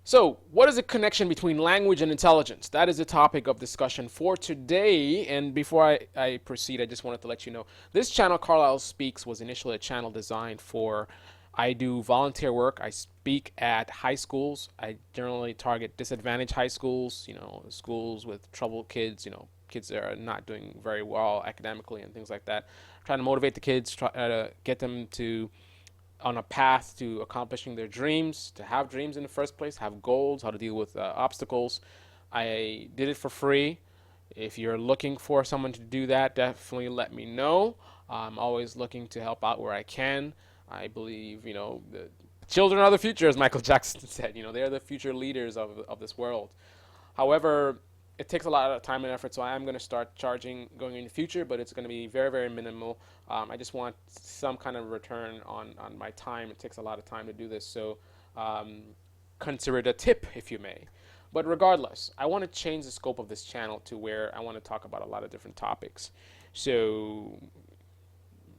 So, what is the connection between language and intelligence? That is the topic of discussion for today. And before I proceed, I just wanted to let you know this channel, Carlisle Speaks, was initially a channel designed for. I do volunteer work. I speak at high schools. I generally target disadvantaged high schools, schools with troubled kids, kids that are not doing very well academically and things like that. Trying to motivate the kids, try to get them to on a path to accomplishing their dreams, to have dreams in the first place, have goals, how to deal with obstacles. I did it for free. If you're looking for someone to do that, definitely let me know. I'm always looking to help out where I can. I believe, the children are the future, as Michael Jackson said. They're the future leaders of this world. However, it takes a lot of time and effort, so I am going to start charging going in the future, but it's going to be very, very minimal. I just want some kind of return on my time. It takes a lot of time to do this, so consider it a tip, if you may. But regardless, I want to change the scope of this channel to where I want to talk about a lot of different topics. So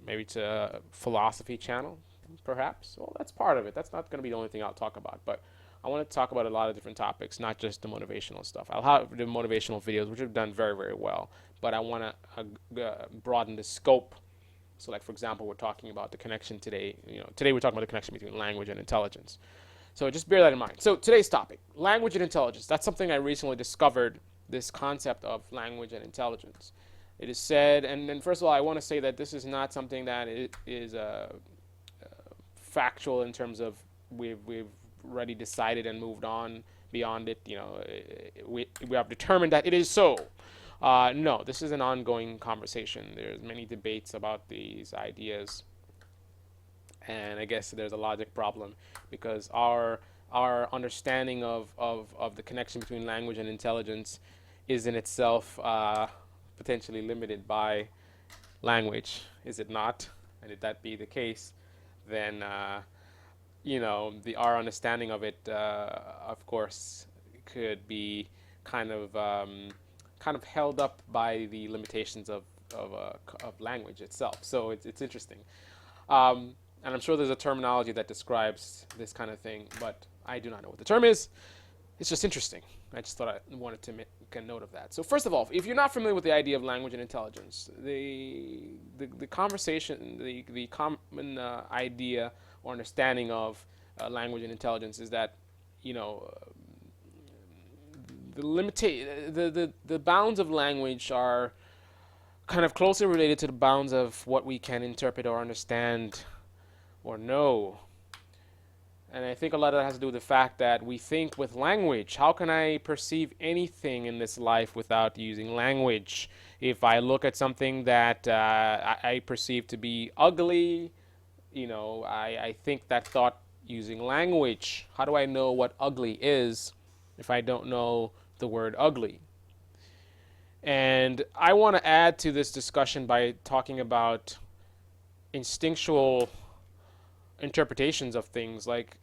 maybe it's a philosophy channel, perhaps. Well, that's part of it. That's not going to be the only thing I'll talk about, but I want to talk about a lot of different topics, not just the motivational stuff. I'll have the motivational videos, which have done very, very well, but I want to broaden the scope. So, like for example, we're talking about the connection today. Today we're talking about the connection between language and intelligence. So just bear that in mind. So today's topic, language and intelligence. That's something I recently discovered. This concept of language and intelligence. It is said, and first of all, I want to say that this is not something that is factual in terms of we've already decided and moved on beyond it. We have determined that it is so. No, this is an ongoing conversation. There's many debates about these ideas, and I guess there's a logic problem because our understanding of the connection between language and intelligence is in itself potentially limited by language, is it not? And if that be the case, then our understanding of it, of course, could be kind of kind of held up by the limitations of language itself. So it's interesting, and I'm sure there's a terminology that describes this kind of thing, but I do not know what the term is. It's just interesting. I just thought I wanted to make a note of that. So first of all, if you're not familiar with the idea of language and intelligence, the conversation, the common idea or understanding of language and intelligence is that you know the bounds of language are kind of closely related to the bounds of what we can interpret or understand or know. And I think a lot of that has to do with the fact that we think with language. How can I perceive anything in this life without using language? If I look at something that I perceive to be ugly, I think that thought using language. How do I know what ugly is if I don't know the word ugly? And I want to add to this discussion by talking about instinctual interpretations of things. Like,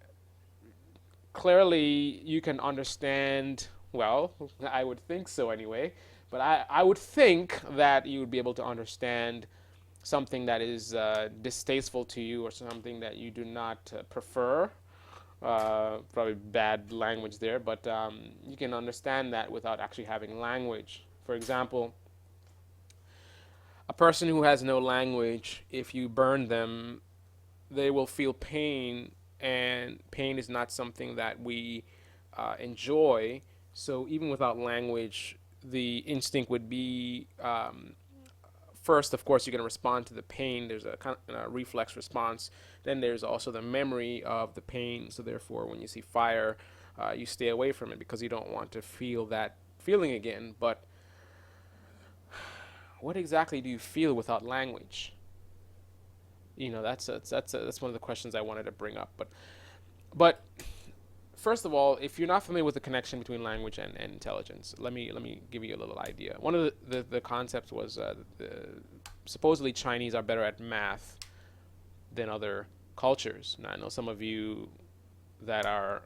clearly you can understand, well, I would think so anyway, but I would think that you would be able to understand something that is distasteful to you or something that you do not prefer. Probably bad language there, but you can understand that without actually having language. For example, a person who has no language, if you burn them, they will feel pain, and pain is not something that we enjoy. So even without language, the instinct would be first, of course, you're going to respond to the pain. There's a kind of a reflex response. Then there's also the memory of the pain. So therefore, when you see fire, you stay away from it because you don't want to feel that feeling again. But what exactly do you feel without language? That's one of the questions I wanted to bring up. But first of all, if you're not familiar with the connection between language and intelligence, let me give you a little idea. One of the concepts was supposedly Chinese are better at math than other cultures. Now I know some of you that are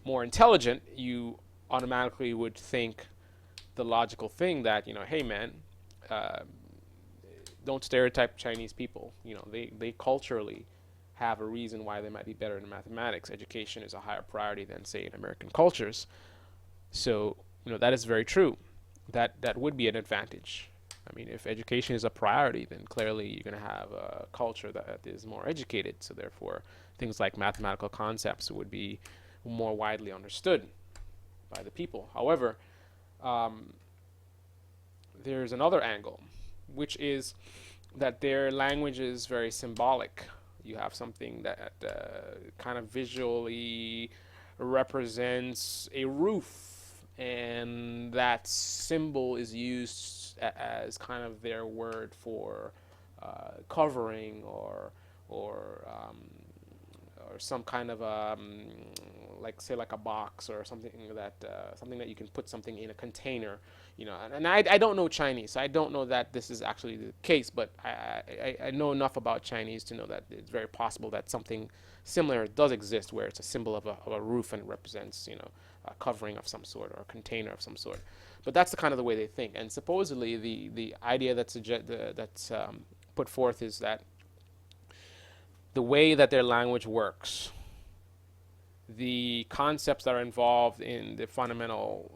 more intelligent, you automatically would think the logical thing that hey man, uh, don't stereotype Chinese people. They culturally have a reason why they might be better in mathematics. Education is a higher priority than, say, in American cultures. So, that is very true. That would be an advantage. I mean, if education is a priority, then clearly you're going to have a culture that is more educated. So therefore, things like mathematical concepts would be more widely understood by the people. However, um, there's another angle, which is that their language is very symbolic. You have something that kind of visually represents a roof, and that symbol is used as kind of their word for covering or some kind of like, say, like a box or something that you can put something in a container, and I don't know Chinese, so I don't know that this is actually the case, but I know enough about Chinese to know that it's very possible that something similar does exist, where it's a symbol of a roof and it represents, a covering of some sort or a container of some sort. But that's the kind of the way they think. And supposedly the idea that's put forth is that the way that their language works, the concepts that are involved in the fundamental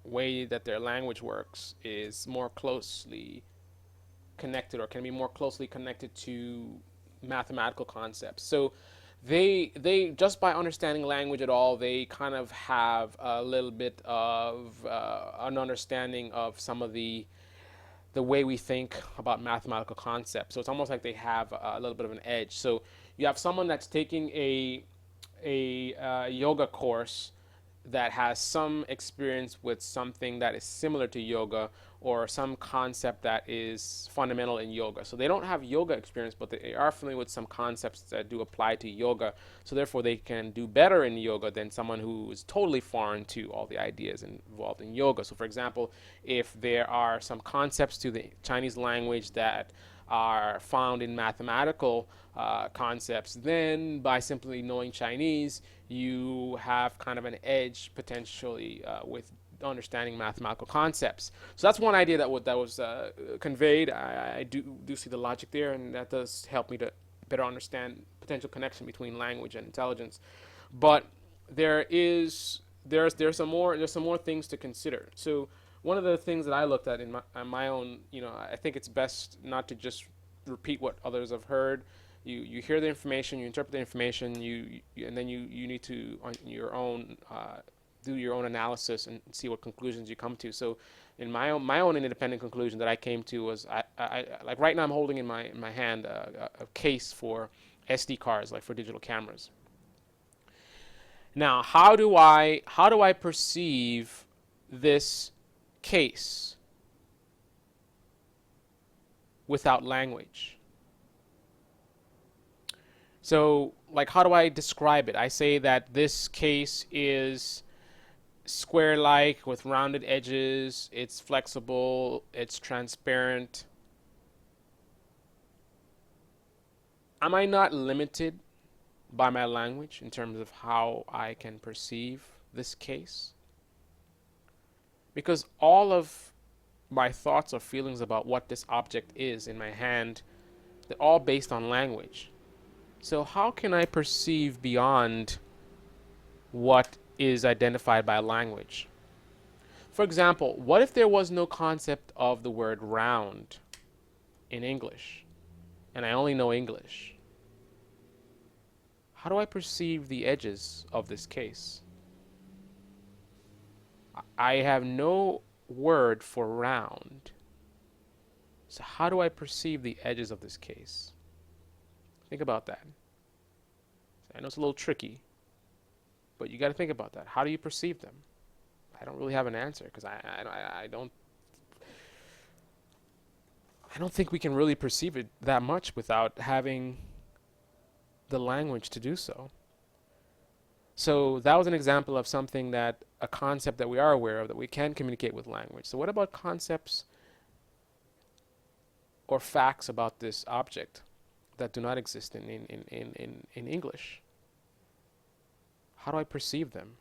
way that their language works is more closely connected, or can be more closely connected to mathematical concepts. So they just by understanding language at all, they kind of have a little bit of an understanding of some of the way we think about mathematical concepts. So it's almost like they have a little bit of an edge. So you have someone that's taking a yoga course that has some experience with something that is similar to yoga, or some concept that is fundamental in yoga. So they don't have yoga experience, but they are familiar with some concepts that do apply to yoga. So therefore they can do better in yoga than someone who is totally foreign to all the ideas involved in yoga. So for example, if there are some concepts to the Chinese language that are found in mathematical concepts, then by simply knowing Chinese, you have kind of an edge potentially with understanding mathematical concepts. So that's one idea that was conveyed. I do see the logic there, and that does help me to better understand potential connection between language and intelligence. But there's some more things to consider. So one of the things that I looked at in my own, I think it's best not to just repeat what others have heard. You hear the information, you interpret the information, and then you need to, on your own, do your own analysis and see what conclusions you come to. So in my own independent conclusion that I came to was, I like right now I'm holding in my hand a case for SD cards, like for digital cameras. Now, how do I perceive this case without language? So, like, how do I describe it? I say that this case is square-like with rounded edges, it's flexible, it's transparent. Am I not limited by my language in terms of how I can perceive this case? Because all of my thoughts or feelings about what this object is in my hand, they're all based on language. So how can I perceive beyond what is identified by language? For example, what if there was no concept of the word round in English, and I only know English? How do I perceive the edges of this case? I have no word for round. So how do I perceive the edges of this case? Think about that. I know it's a little tricky, but you got to think about that. How do you perceive them? I don't really have an answer, because I don't think we can really perceive it that much without having the language to do so. So that was an example of something that, a concept that we are aware of, that we can communicate with language. So what about concepts or facts about this object that do not exist in English? How do I perceive them?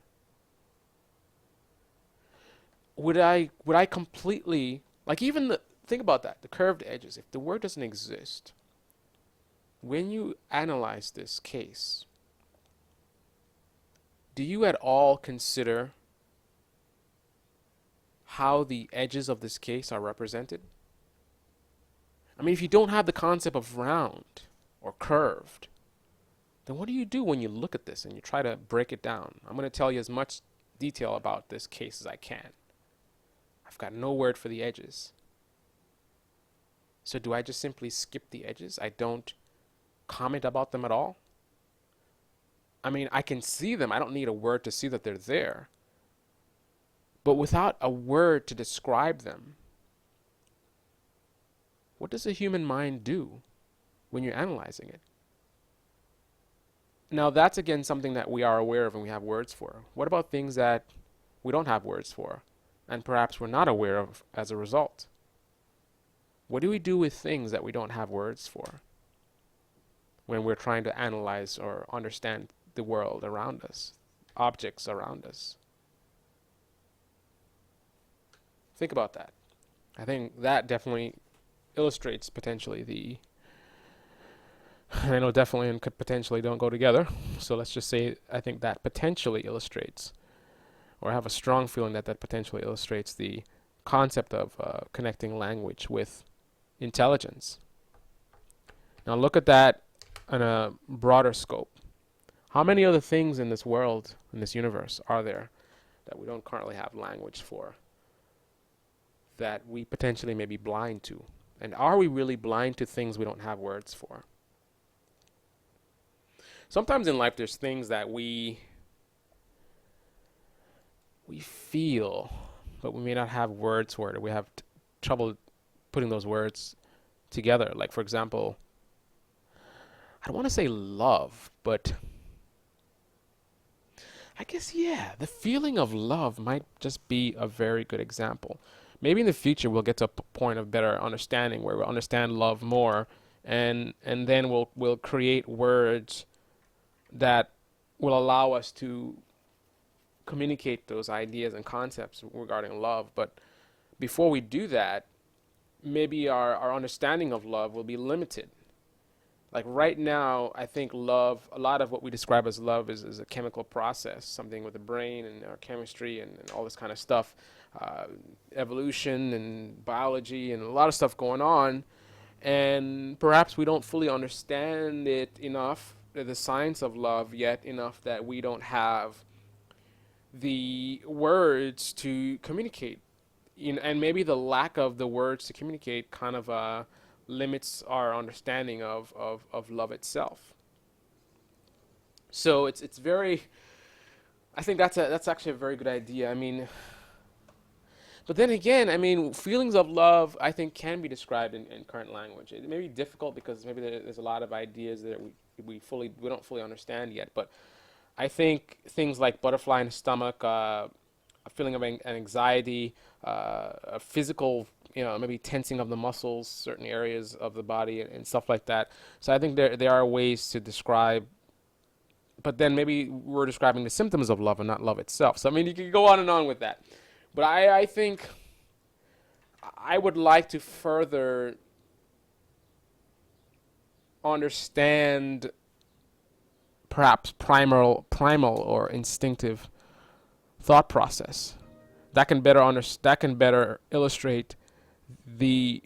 Would I completely, like, even think about that, the curved edges, if the word doesn't exist, when you analyze this case, do you at all consider how the edges of this case are represented? I mean, if you don't have the concept of round or curved, then what do you do when you look at this and you try to break it down? I'm going to tell you as much detail about this case as I can. I've got no word for the edges. So do I just simply skip the edges? I don't comment about them at all? I mean, I can see them. I don't need a word to see that they're there. But without a word to describe them, what does a human mind do when you're analyzing it? Now, that's again something that we are aware of and we have words for. What about things that we don't have words for and perhaps we're not aware of as a result? What do we do with things that we don't have words for when we're trying to analyze or understand the world around us, objects around us? Think about that. I think that definitely illustrates potentially the, I know definitely and could potentially don't go together. So let's just say I think that potentially illustrates, or I have a strong feeling that that potentially illustrates the concept of connecting language with intelligence. Now look at that in a broader scope. How many other things in this world, in this universe, are there that we don't currently have language for, that we potentially may be blind to? And are we really blind to things we don't have words for? Sometimes in life there's things that we feel, but we may not have words for it, or we have trouble putting those words together. Like, for example, I don't want to say love, but I guess, yeah, the feeling of love might just be a very good example. Maybe in the future we'll get to a point of better understanding where we'll understand love more, and then we'll create words that will allow us to communicate those ideas and concepts regarding love. But before we do that, maybe our understanding of love will be limited. Like right now, I think love, a lot of what we describe as love is a chemical process, something with the brain and our chemistry and all this kind of stuff, evolution and biology and a lot of stuff going on. And perhaps we don't fully understand it enough, the science of love yet enough, that we don't have the words to communicate. And maybe the lack of the words to communicate kind of limits our understanding of love itself. So it's very, I think that's actually a very good idea. I mean, but then again, I mean, feelings of love I think can be described in current language. It may be difficult because maybe there's a lot of ideas that we don't fully understand yet. But I think things like butterfly in the stomach, a feeling of anxiety, a physical, maybe tensing of the muscles, certain areas of the body, and stuff like that. So I think there are ways to describe, but then maybe we're describing the symptoms of love and not love itself. So I mean, you could go on and on with that. But I think I would like to further understand perhaps primal or instinctive thought process that can better illustrate the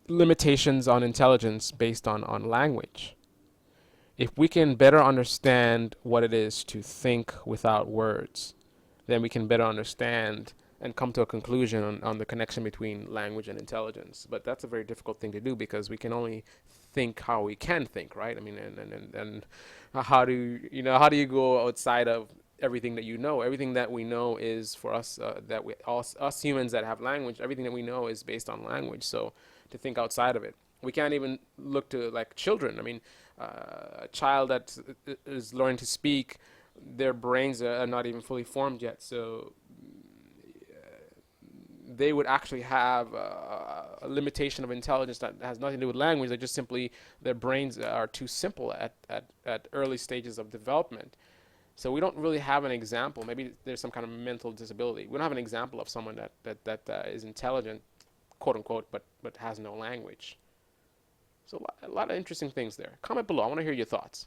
limitations on intelligence based on language. If we can better understand what it is to think without words, then we can better understand and come to a conclusion on the connection between language and intelligence. But that's a very difficult thing to do because we can only think how we can think, right? I mean, and how do how do you go outside of everything that you know? Everything that we know is for us, us humans that have language. Everything that we know is based on language. So to think outside of it, we can't even look to like children. I mean, a child that is learning to speak, their brains are not even fully formed yet. So they would actually have a limitation of intelligence that has nothing to do with language. They just simply, their brains are too simple at early stages of development. So we don't really have an example. Maybe there's some kind of mental disability. We don't have an example of someone that is intelligent, quote unquote, but has no language. So a lot of interesting things there. Comment below. I want to hear your thoughts.